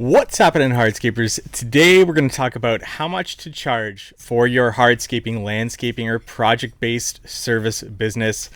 What's happening, Hardscapers? Today we're going to talk about how much to charge for your hardscaping, landscaping, or project-based service business.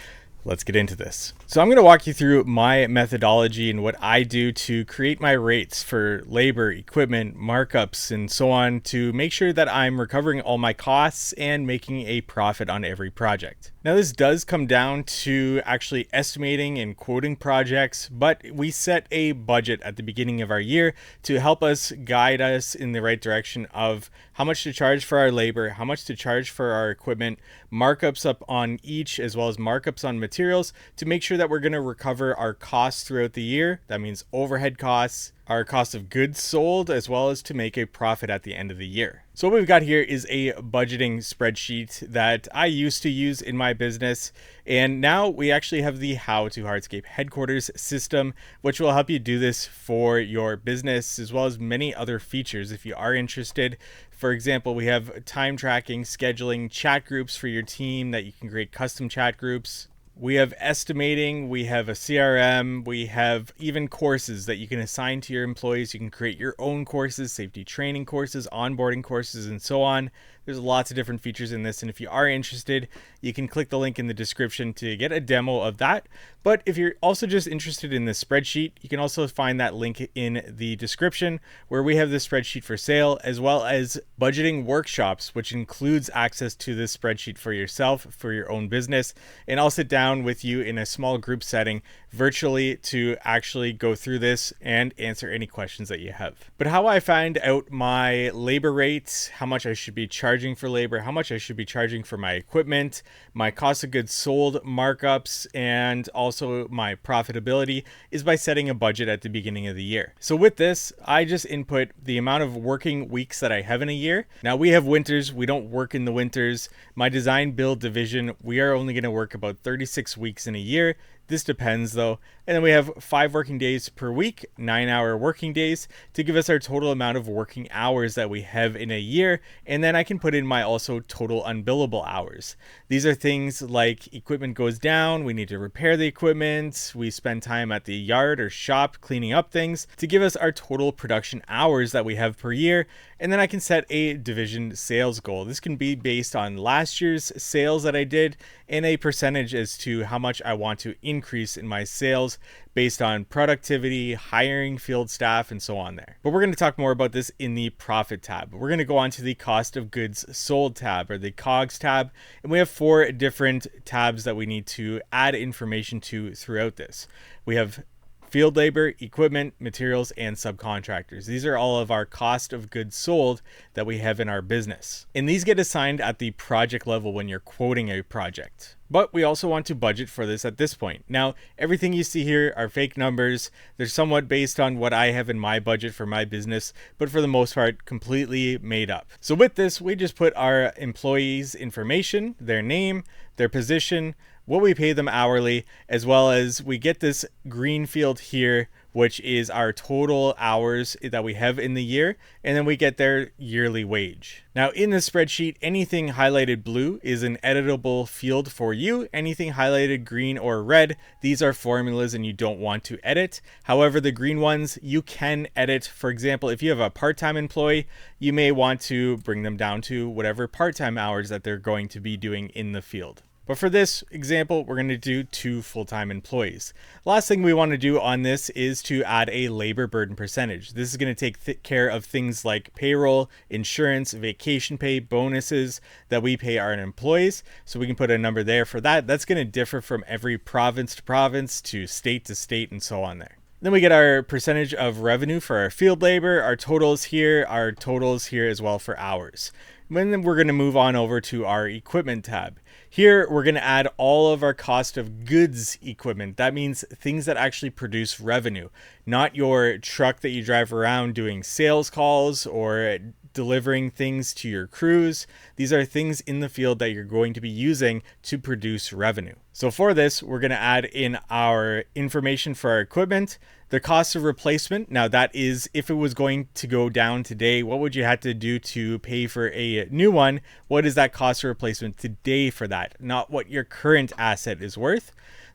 Let's get into this. So I'm going to walk you through my methodology and what I do to create my rates for labor, equipment, markups, and so on to make sure that I'm recovering all my costs and making a profit on every project. Now, this does come down to actually estimating and quoting projects, but we set a budget at the beginning of our year to help us guide us in the right direction of how much to charge for our labor, how much to charge for our equipment, markups up on each, as well as markups on materials to make sure that we're going to recover our costs throughout the year. That means overhead costs, our cost of goods sold, as well as to make a profit at the end of the year. So what we've got here is a budgeting spreadsheet that I used to use in my business. And now we actually have the How to Hardscape Headquarters system, which will help you do this for your business, as well as many other features if you are interested. For example, we have time tracking, scheduling, chat groups for your team that you can create custom chat groups. We have estimating, we have a CRM, we have even courses that you can assign to your employees. You can create your own courses, safety training courses, onboarding courses, and so on. There's lots of different features in this, and if you are interested, you can click the link in the description to get a demo of that. But if you're also just interested in the spreadsheet, you can also find that link in the description where we have the spreadsheet for sale, as well as budgeting workshops, which includes access to this spreadsheet for yourself, for your own business. And I'll sit down with you in a small group setting virtually to actually go through this and answer any questions that you have. But how I find out my labor rates, how much I should be charging for labor, how much I should be charging for my equipment, my cost of goods sold markups, and also my profitability is by setting a budget at the beginning of the year. So with this, I just input the amount of working weeks that I have in a year. Now we have winters, we don't work in the winters. My design build division, we are only going to work about 36 weeks in a year. This depends though. And then we have 5 working days per week, 9-hour working days to give us our total amount of working hours that we have in a year. And then I can put in my also total unbillable hours. These are things like equipment goes down, we need to repair the equipment, we spend time at the yard or shop cleaning up things to give us our total production hours that we have per year. And then I can set a division sales goal. This can be based on last year's sales that I did and a percentage as to how much I want to increase in my sales based on productivity, hiring field staff, and so on there. But we're going to talk more about this in the profit tab. We're going to go on to the cost of goods sold tab, or the COGS tab, and we have 4 different tabs that we need to add information to throughout this. We have field labor, equipment, materials, and subcontractors. These are all of our cost of goods sold that we have in our business. And these get assigned at the project level when you're quoting a project. But we also want to budget for this at this point. Now, everything you see here are fake numbers. They're somewhat based on what I have in my budget for my business, but for the most part, completely made up. So with this, we just put our employees' information, their name, their position, what we pay them hourly, as well as we get this green field here, which is our total hours that we have in the year, and then we get their yearly wage. Now in the spreadsheet, anything highlighted blue is an editable field for you. Anything highlighted green or red, these are formulas and you don't want to edit. However, the green ones you can edit. For example, if you have a part-time employee, you may want to bring them down to whatever part-time hours that they're going to be doing in the field. But for this example, we're going to do 2 full-time employees. Last thing we want to do on this is to add a labor burden percentage. This is going to take care of things like payroll, insurance, vacation pay, bonuses that we pay our employees. So we can put a number there for that. That's going to differ from every province to province to state, and so on there. Then we get our percentage of revenue for our field labor, our totals here as well for hours. And then we're going to move on over to our equipment tab. Here, we're going to add all of our cost of goods equipment. That means things that actually produce revenue, not your truck that you drive around doing sales calls or delivering things to your crews. These are things in the field that you're going to be using to produce revenue. So for this, we're going to add in our information for our equipment, the cost of replacement. Now that is, if it was going to go down today, what would you have to do to pay for a new one? What is that cost of replacement today for that? Not what your current asset is worth.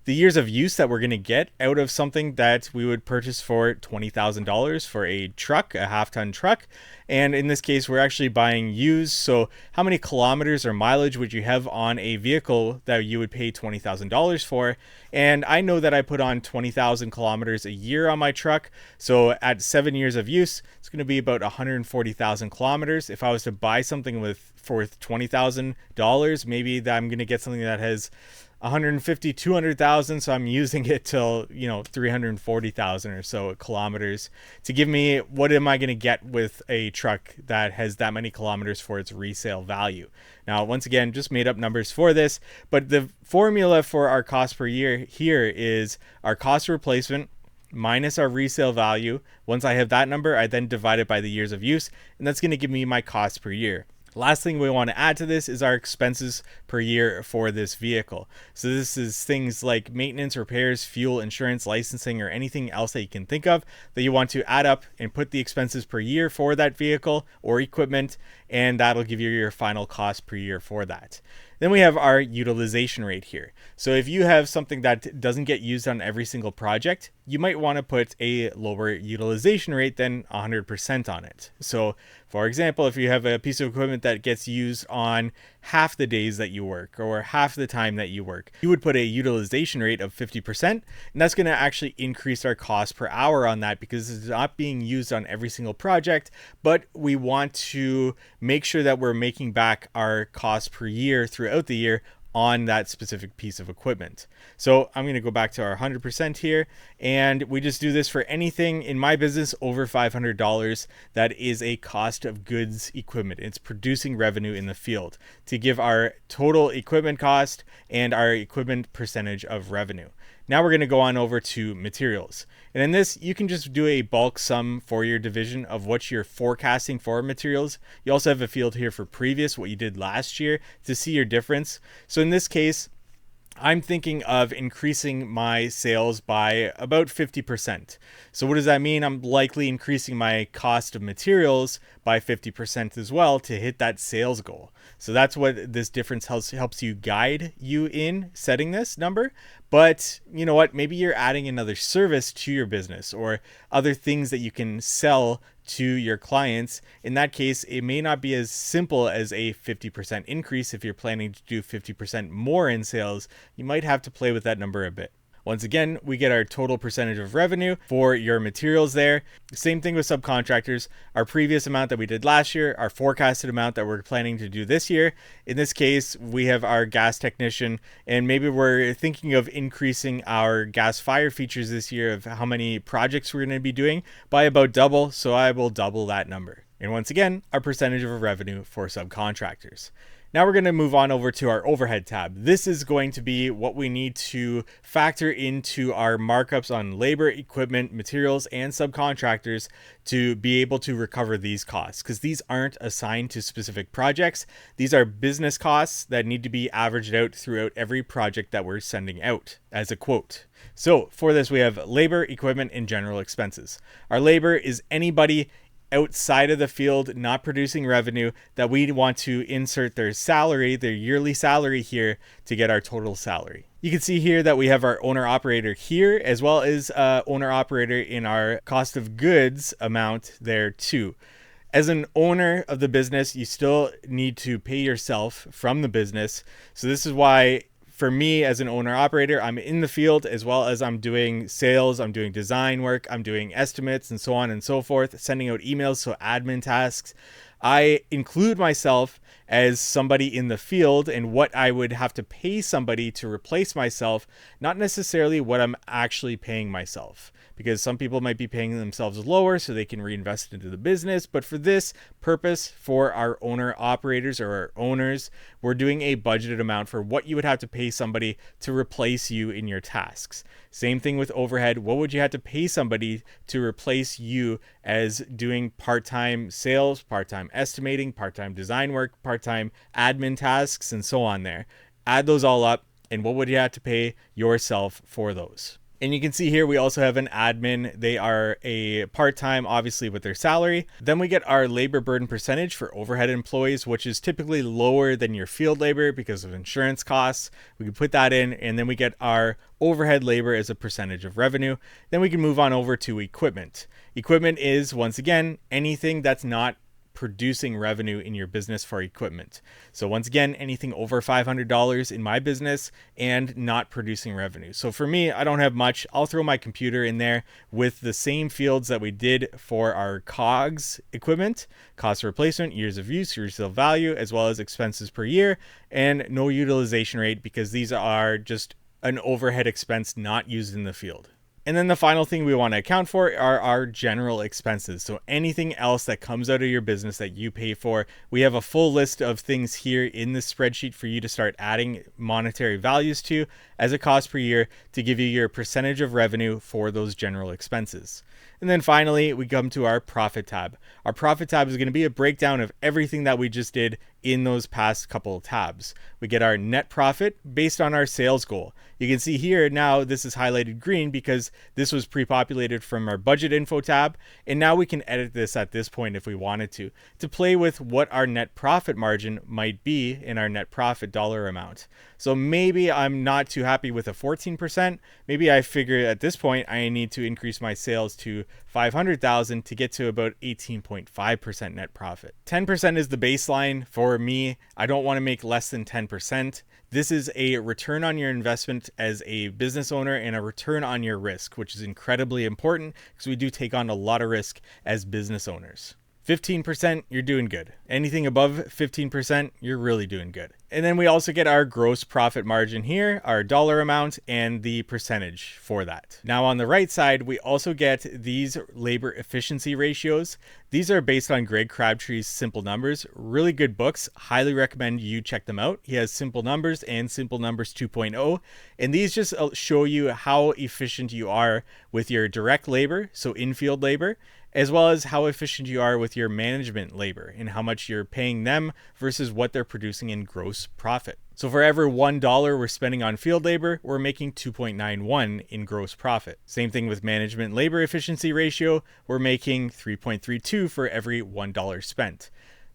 the years of use that we're going to get out of something that we would purchase for $20,000 for a truck, a half-ton truck. And in this case, we're actually buying used. So how many kilometers or mileage would you have on a vehicle that you would pay $20,000 for? And I know that I put on 20,000 kilometers a year on my truck. So at 7 years of use, it's going to be about 140,000 kilometers. If I was to buy something for $20,000, maybe that I'm going to get something that has 150, 200,000. So I'm using it till, 340,000 or so kilometers to give me, what am I going to get with a truck that has that many kilometers for its resale value? Now, once again, just made up numbers for this, but the formula for our cost per year here is our cost of replacement minus our resale value. Once I have that number, I then divide it by the years of use, and that's going to give me my cost per year. Last thing we want to add to this is our expenses per year for this vehicle. So this is things like maintenance, repairs, fuel, insurance, licensing, or anything else that you can think of that you want to add up and put the expenses per year for that vehicle or equipment, and that'll give you your final cost per year for that. Then we have our utilization rate here. So if you have something that doesn't get used on every single project, you might want to put a lower utilization rate than 100% on it. So for example, if you have a piece of equipment that gets used on half the days that you work or half the time that you work, you would put a utilization rate of 50%, and that's going to actually increase our cost per hour on that because it's not being used on every single project, but we want to make sure that we're making back our cost per year throughout the year on that specific piece of equipment. So I'm going to go back to our 100% here, and we just do this for anything in my business over $500 that is a cost of goods equipment. It's producing revenue in the field to give our total equipment cost and our equipment percentage of revenue. Now we're going to go on over to materials. And in this, you can just do a bulk sum for your division of what you're forecasting for materials. You also have a field here for previous, what you did last year, to see your difference. So in this case, I'm thinking of increasing my sales by about 50%. So what does that mean? I'm likely increasing my cost of materials by 50% as well to hit that sales goal. So that's what this difference helps you guide you in setting this number. But you know what? Maybe you're adding another service to your business or other things that you can sell to your clients. In that case, it may not be as simple as a 50% increase. If you're planning to do 50% more in sales, you might have to play with that number a bit. Once again, we get our total percentage of revenue for your materials there. Same thing with subcontractors. Our previous amount that we did last year, our forecasted amount that we're planning to do this year. In this case, we have our gas technician, and maybe we're thinking of increasing our gas fire features this year of how many projects we're going to be doing by about double. So I will double that number. And once again, our percentage of revenue for subcontractors. Now we're going to move on over to our overhead tab. This is going to be what we need to factor into our markups on labor, equipment, materials, and subcontractors to be able to recover these costs, because these aren't assigned to specific projects. These are business costs that need to be averaged out throughout every project that we're sending out as a quote. So for this, we have labor, equipment, and general expenses. Our labor is anybody outside of the field not producing revenue that we want to insert their salary, their yearly salary here to get our total salary. You can see here that we have our owner operator here as well as owner operator in our cost of goods amount there too. As an owner of the business, you still need to pay yourself from the business. So this is why for me as an owner operator, I'm in the field as well as I'm doing sales, I'm doing design work, I'm doing estimates and so on and so forth, sending out emails, so admin tasks. I include myself as somebody in the field and what I would have to pay somebody to replace myself, not necessarily what I'm actually paying myself. Because some people might be paying themselves lower so they can reinvest into the business. But for this purpose, for our owner operators or our owners, we're doing a budgeted amount for what you would have to pay somebody to replace you in your tasks. Same thing with overhead. What would you have to pay somebody to replace you as doing part-time sales, part-time estimating, part-time design work, part-time admin tasks, and so on there? Add those all up, and what would you have to pay yourself for those? And you can see here we also have an admin. They are a part-time, obviously, with their salary. Then we get our labor burden percentage for overhead employees, which is typically lower than your field labor because of insurance costs. We can put that in, and then we get our overhead labor as a percentage of revenue. Then we can move on over to equipment. Equipment is, once again, anything that's not producing revenue in your business for equipment. So once again, anything over $500 in my business and not producing revenue. So for me, I don't have much. I'll throw my computer in there with the same fields that we did for our COGS equipment, cost of replacement, years of use, resale value, as well as expenses per year, and no utilization rate, because these are just an overhead expense not used in the field. And then the final thing we want to account for are our general expenses. So anything else that comes out of your business that you pay for. We have a full list of things here in this spreadsheet for you to start adding monetary values to as a cost per year to give you your percentage of revenue for those general expenses. And then finally, we come to our profit tab. Our profit tab is going to be a breakdown of everything that we just did in those past couple of tabs. We get our net profit based on our sales goal. You can see here now this is highlighted green because this was pre-populated from our budget info tab. And now we can edit this at this point if we wanted to play with what our net profit margin might be in our net profit dollar amount. So maybe I'm not too happy with a 14%. Maybe I figure at this point I need to increase my sales to 500,000 to get to about 18.5% net profit. 10% is the baseline for me. I don't want to make less than 10%. This is a return on your investment as a business owner and a return on your risk, which is incredibly important because we do take on a lot of risk as business owners. 15%, you're doing good. Anything above 15%, you're really doing good. And then we also get our gross profit margin here, our dollar amount, and the percentage for that. Now on the right side, we also get these labor efficiency ratios. These are based on Greg Crabtree's Simple Numbers. Really good books. Highly recommend you check them out. He has Simple Numbers and Simple Numbers 2.0. And these just show you how efficient you are with your direct labor, so in-field labor, as well as how efficient you are with your management labor and how much you're paying them versus what they're producing in gross profit. So for every $1 we're spending on field labor, we're making 2.91 in gross profit. Same thing with management labor efficiency ratio, we're making 3.32 for every $1 spent.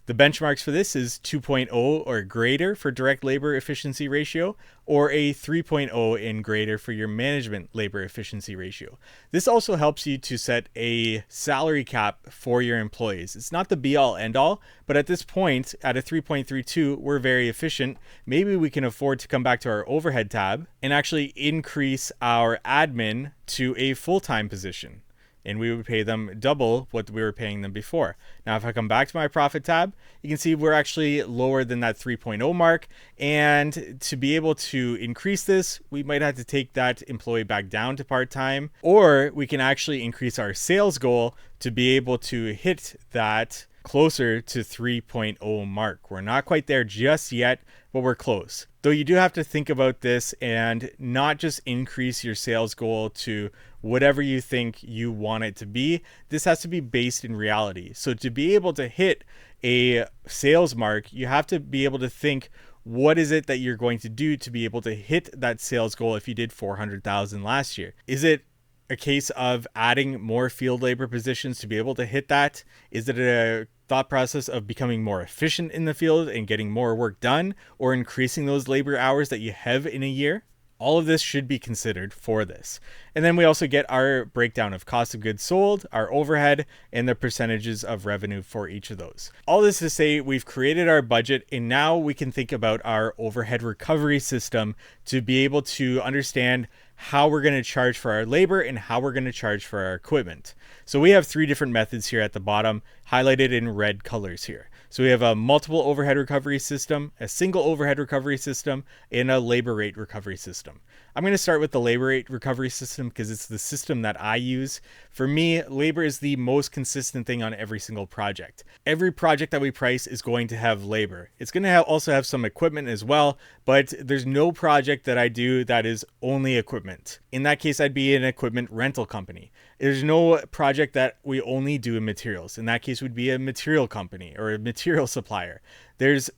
The benchmarks for this is 2.0 or greater for direct labor efficiency ratio, or a 3.0 and greater for your management labor efficiency ratio. This also helps you to set a salary cap for your employees. It's not the be all end all, but at this point, at a 3.32, we're very efficient. Maybe we can afford to come back to our overhead tab and actually increase our admin to a full-time position. And we would pay them double what we were paying them before. Now, if I come back to my profit tab, you can see we're actually lower than that 3.0 mark. And to be able to increase this, we might have to take that employee back down to part-time, or we can actually increase our sales goal to be able to hit that closer to 3.0 mark. We're not quite there just yet, but we're close. Though you do have to think about this and not just increase your sales goal to whatever you think you want it to be. This has to be based in reality. So to be able to hit a sales mark, you have to be able to think, what is it that you're going to do to be able to hit that sales goal if you did 400,000 last year? Is it a case of adding more field labor positions to be able to hit that? Is it a thought process of becoming more efficient in the field and getting more work done, or increasing those labor hours that you have in a year? All of this should be considered for this. And then we also get our breakdown of cost of goods sold, our overhead, and the percentages of revenue for each of those. All this to say, we've created our budget, and now we can think about our overhead recovery system to be able to understand how we're going to charge for our labor and how we're going to charge for our equipment. So we have 3 different methods here at the bottom, highlighted in red colors here. So we have a multiple overhead recovery system, a single overhead recovery system, and a labor rate recovery system. I'm going to start with the labor rate recovery system because it's the system that I use. For me, labor is the most consistent thing on every single project. Every project that we price is going to have labor. It's going to also have some equipment as well, but there's no project that I do that is only equipment. In that case, I'd be an equipment rental company. There's no project that we only do in materials. In that case, we'd be a material company or a material supplier. There's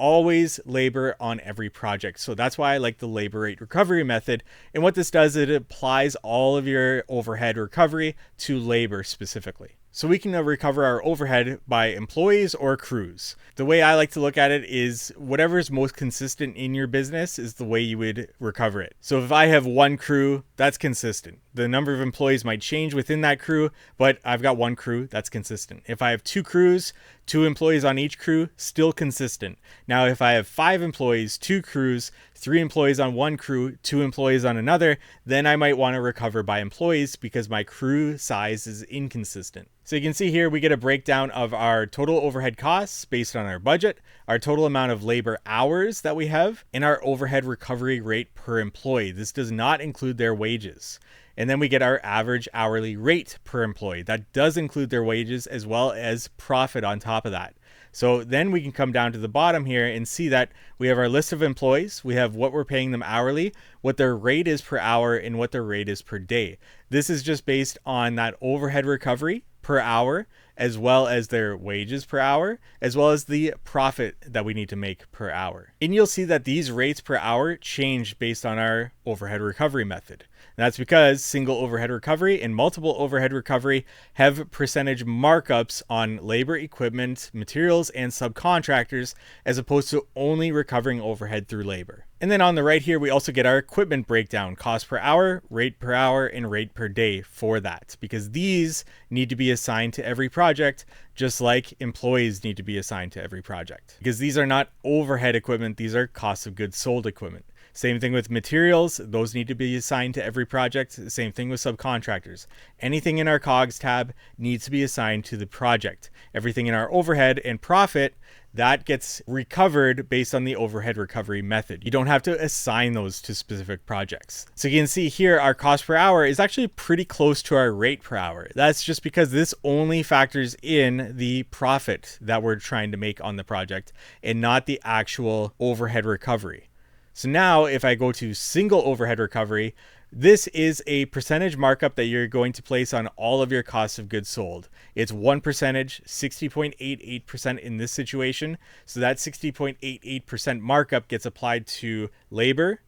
always labor on every project. So that's why I like the labor rate recovery method. And what this does is it applies all of your overhead recovery to labor specifically. So we can recover our overhead by employees or crews. The way I like to look at it is whatever is most consistent in your business is the way you would recover it. So if I have one crew, that's consistent. The number of employees might change within that crew, but I've got one crew that's consistent. If I have two crews, 2 employees on each crew, still consistent. Now, if I have 5 employees, 2 crews, 3 employees on one crew, 2 employees on another, then I might want to recover by employees because my crew size is inconsistent. So you can see here, we get a breakdown of our total overhead costs based on our budget, our total amount of labor hours that we have, and our overhead recovery rate per employee. This does not include their wages. And then we get our average hourly rate per employee. That does include their wages as well as profit on top of that. So then we can come down to the bottom here and see that we have our list of employees. We have what we're paying them hourly, what their rate is per hour, and what their rate is per day. This is just based on that overhead recovery per hour, as well as their wages per hour, as well as the profit that we need to make per hour. And you'll see that these rates per hour change based on our overhead recovery method. And that's because single overhead recovery and multiple overhead recovery have percentage markups on labor, equipment, materials, and subcontractors, as opposed to only recovering overhead through labor. And then on the right here, we also get our equipment breakdown, cost per hour, and rate per day for that, because these need to be assigned to every project, just like employees need to be assigned to every project, because these are not overhead equipment. These are cost of goods sold equipment. Same thing with materials. Those need to be assigned to every project. Same thing with subcontractors. Anything in our COGS tab needs to be assigned to the project. Everything in our overhead and profit, that gets recovered based on the overhead recovery method. You don't have to assign those to specific projects. So you can see here, our cost per hour is actually pretty close to our rate per hour. That's just because this only factors in the profit that we're trying to make on the project and not the actual overhead recovery. So now if I go to single overhead recovery, this is a percentage markup that you're going to place on all of your costs of goods sold. It's 1%, 60.88% in this situation. So that 60.88% markup gets applied to labor,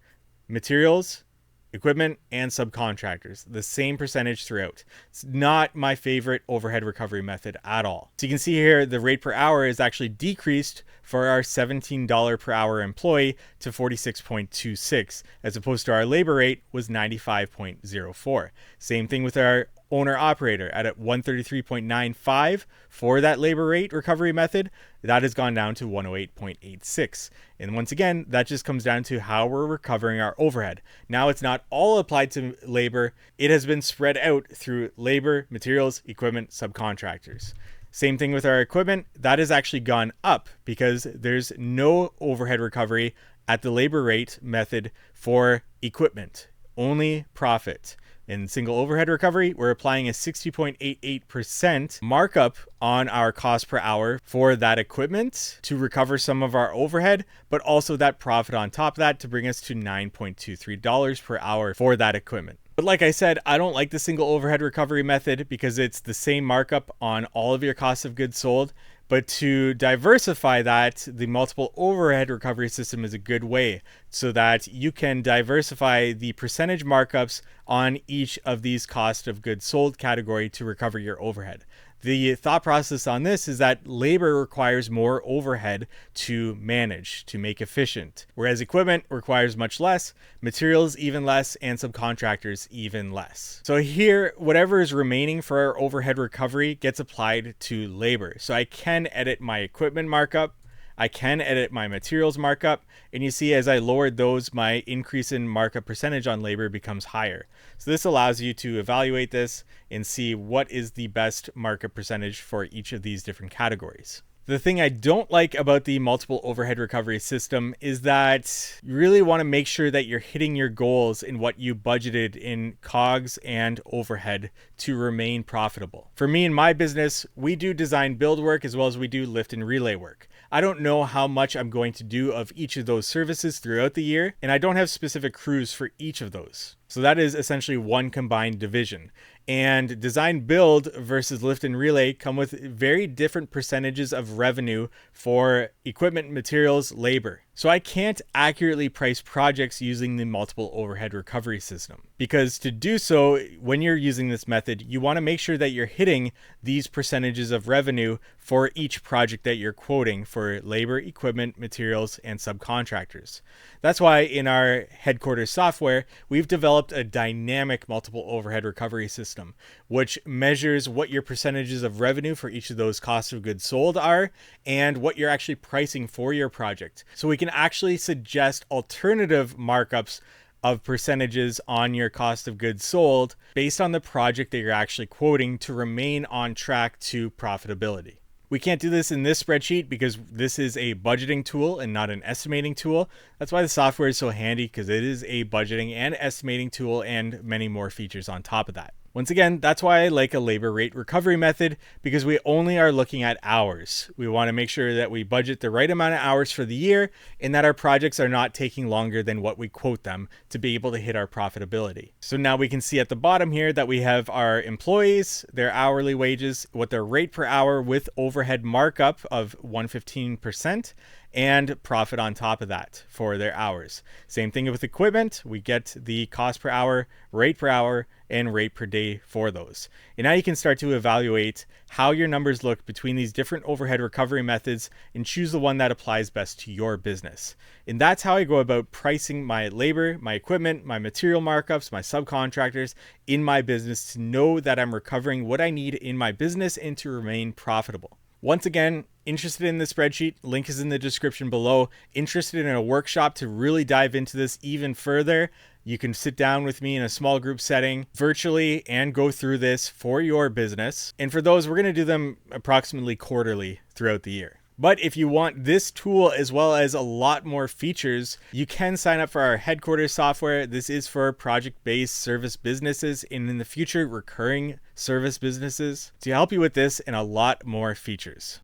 materials, equipment, and subcontractors, the same percentage throughout. It's not my favorite overhead recovery method at all. So you can see here, the rate per hour is actually decreased for our $17 per hour employee to 46.26, as opposed to our labor rate was 95.04. Same thing with our owner operator at 133.95 for that labor rate recovery method. That has gone down to 108.86. And once again, that just comes down to how we're recovering our overhead. Now it's not all applied to labor. It has been spread out through labor, materials, equipment, subcontractors. Same thing with our equipment. That has actually gone up because there's no overhead recovery at the labor rate method for equipment, only profit. In single overhead recovery, we're applying a 60.88% markup on our cost per hour for that equipment to recover some of our overhead, but also that profit on top of that to bring us to $9.23 per hour for that equipment. But like I said, I don't like the single overhead recovery method because it's the same markup on all of your costs of goods sold. But to diversify that, the multiple overhead recovery system is a good way so that you can diversify the percentage markups on each of these cost of goods sold category to recover your overhead. The thought process on this is that labor requires more overhead to manage, to make efficient, whereas equipment requires much less, materials even less, and subcontractors even less. So here, whatever is remaining for our overhead recovery gets applied to labor. So I can edit my equipment markup, I can edit my materials markup, and you see as I lowered those, my increase in markup percentage on labor becomes higher. So this allows you to evaluate this and see what is the best markup percentage for each of these different categories. The thing I don't like about the multiple overhead recovery system is that you really want to make sure that you're hitting your goals in what you budgeted in COGS and overhead to remain profitable. For me in my business, we do design build work as well as we do lift and relay work. I don't know how much I'm going to do of each of those services throughout the year, and I don't have specific crews for each of those. So that is essentially one combined division. And design build versus lift and relay come with very different percentages of revenue for equipment, materials, labor. So I can't accurately price projects using the multiple overhead recovery system, because to do so, when you're using this method, you want to make sure that you're hitting these percentages of revenue for each project that you're quoting for labor, equipment, materials, and subcontractors. That's why in our headquarters software, we've developed a dynamic multiple overhead recovery system, which measures what your percentages of revenue for each of those costs of goods sold are and what you're actually pricing for your project. So we can actually suggest alternative markups of percentages on your cost of goods sold based on the project that you're actually quoting to remain on track to profitability. We can't do this in this spreadsheet because this is a budgeting tool and not an estimating tool. That's why the software is so handy, because it is a budgeting and estimating tool and many more features on top of that. Once again, that's why I like a labor rate recovery method, because we only are looking at hours. We want to make sure that we budget the right amount of hours for the year and that our projects are not taking longer than what we quote them to be able to hit our profitability. So now we can see at the bottom here that we have our employees, their hourly wages, what their rate per hour with overhead markup of 115%, and profit on top of that for their hours. Same thing with equipment. We get the cost per hour, rate per hour, and rate per day for those. And now you can start to evaluate how your numbers look between these different overhead recovery methods and choose the one that applies best to your business. And that's how I go about pricing my labor, my equipment, my material markups, my subcontractors in my business to know that I'm recovering what I need in my business and to remain profitable. Once again, interested in the spreadsheet, link is in the description below. Interested in a workshop to really dive into this even further, you can sit down with me in a small group setting virtually and go through this for your business. And for those, we're going to do them approximately quarterly throughout the year. But if you want this tool as well as a lot more features, you can sign up for our headquarters software. This is for project-based service businesses and in the future, recurring service businesses to help you with this and a lot more features.